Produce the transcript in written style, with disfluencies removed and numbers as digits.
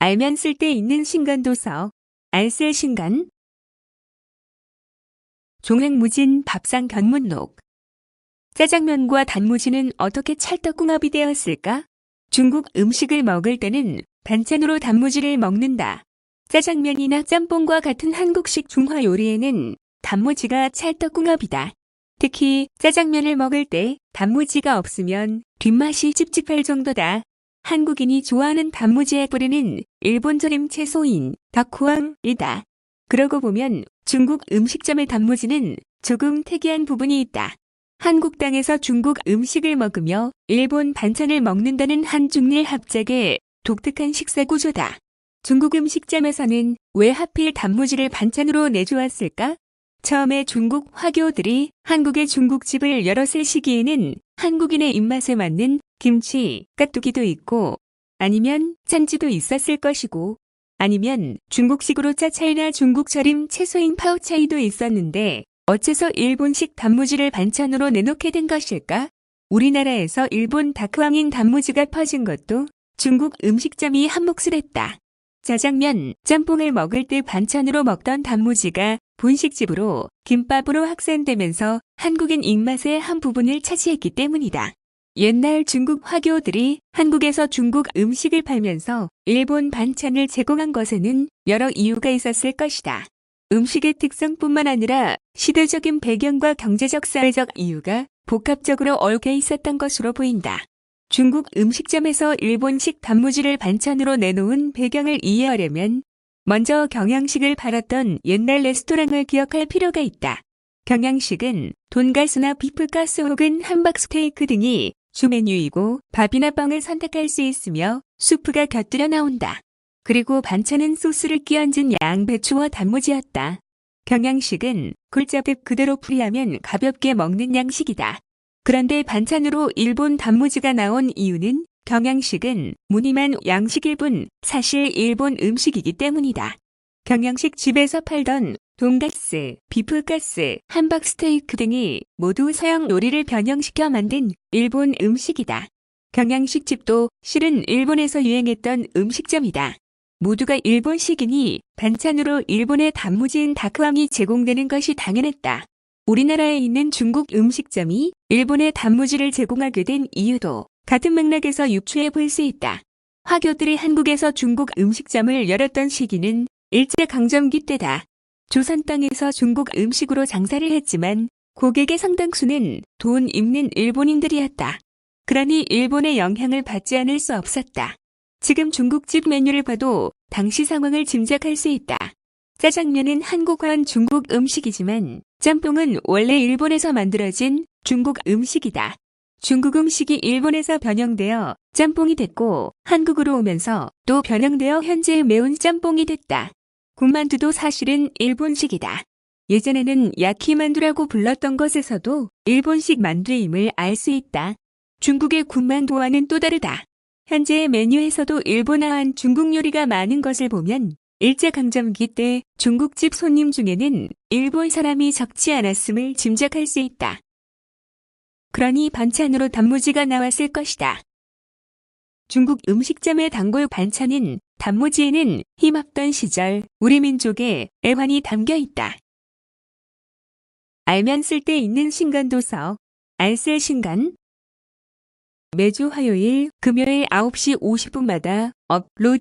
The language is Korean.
알면 쓸 데 있는 신간도서. 안 쓸 신간. 종횡무진 밥상 견문록. 짜장면과 단무지는 어떻게 찰떡궁합이 되었을까? 중국 음식을 먹을 때는 반찬으로 단무지를 먹는다. 짜장면이나 짬뽕과 같은 한국식 중화 요리에는 단무지가 찰떡궁합이다. 특히 짜장면을 먹을 때 단무지가 없으면 뒷맛이 찝찝할 정도다. 한국인이 좋아하는 단무지의 뿌리는 일본 절임 채소인 덕후왕이다. 그러고 보면 중국 음식점의 단무지는 조금 특이한 부분이 있다. 한국 땅에서 중국 음식을 먹으며 일본 반찬을 먹는다는 한중일 합작의 독특한 식사 구조다. 중국 음식점에서는 왜 하필 단무지를 반찬으로 내주었을까? 처음에 중국 화교들이 한국의 중국집을 열었을 시기에는 한국인의 입맛에 맞는 김치, 깍두기도 있고 아니면 짠지도 있었을 것이고 아니면 중국식으로 짜차이나 중국 절임 채소인 파오차이도 있었는데 어째서 일본식 단무지를 반찬으로 내놓게 된 것일까? 우리나라에서 일본 다크왕인 단무지가 퍼진 것도 중국 음식점이 한몫을 했다. 짜장면, 짬뽕을 먹을 때 반찬으로 먹던 단무지가 분식집으로 김밥으로 확산되면서 한국인 입맛의 한 부분을 차지했기 때문이다. 옛날 중국 화교들이 한국에서 중국 음식을 팔면서 일본 반찬을 제공한 것에는 여러 이유가 있었을 것이다. 음식의 특성뿐만 아니라 시대적인 배경과 경제적 사회적 이유가 복합적으로 얽혀 있었던 것으로 보인다. 중국 음식점에서 일본식 단무지를 반찬으로 내놓은 배경을 이해하려면 먼저 경양식을 팔았던 옛날 레스토랑을 기억할 필요가 있다. 경양식은 돈가스나 비프가스 혹은 함박스테이크 등이 주 메뉴이고 밥이나 빵을 선택할 수 있으며 수프가 곁들여 나온다. 그리고 반찬은 소스를 끼얹은 양배추와 단무지였다. 경양식은 굴자듯 그대로 풀이하면 가볍게 먹는 양식이다. 그런데 반찬으로 일본 단무지가 나온 이유는 경양식은 무늬만 양식일 뿐 사실 일본 음식이기 때문이다. 경양식 집에서 팔던 돈가스, 비프가스, 함박스테이크 등이 모두 서양 요리를 변형시켜 만든 일본 음식이다. 경양식 집도 실은 일본에서 유행했던 음식점이다. 모두가 일본식이니 반찬으로 일본의 단무지인 다크왕이 제공되는 것이 당연했다. 우리나라에 있는 중국 음식점이 일본의 단무지를 제공하게 된 이유도 같은 맥락에서 유추해 볼 수 있다. 화교들이 한국에서 중국 음식점을 열었던 시기는 일제강점기 때다. 조선 땅에서 중국 음식으로 장사를 했지만 고객의 상당수는 돈 있는 일본인들이었다. 그러니 일본의 영향을 받지 않을 수 없었다. 지금 중국집 메뉴를 봐도 당시 상황을 짐작할 수 있다. 짜장면은 한국화한 중국 음식이지만 짬뽕은 원래 일본에서 만들어진 중국 음식이다. 중국 음식이 일본에서 변형되어 짬뽕이 됐고 한국으로 오면서 또 변형되어 현재의 매운 짬뽕이 됐다. 군만두도 사실은 일본식이다. 예전에는 야키만두라고 불렀던 것에서도 일본식 만두임을 알 수 있다. 중국의 군만두와는 또 다르다. 현재의 메뉴에서도 일본화한 중국 요리가 많은 것을 보면 일제강점기 때 중국집 손님 중에는 일본 사람이 적지 않았음을 짐작할 수 있다. 그러니 반찬으로 단무지가 나왔을 것이다. 중국 음식점의 단골 반찬인 단무지에는 힘없던 시절 우리 민족의 애환이 담겨 있다. 알면 쓸 데 있는 신간도서. 안 쓸 신간. 매주 화요일, 금요일 9시 50분마다 업로드.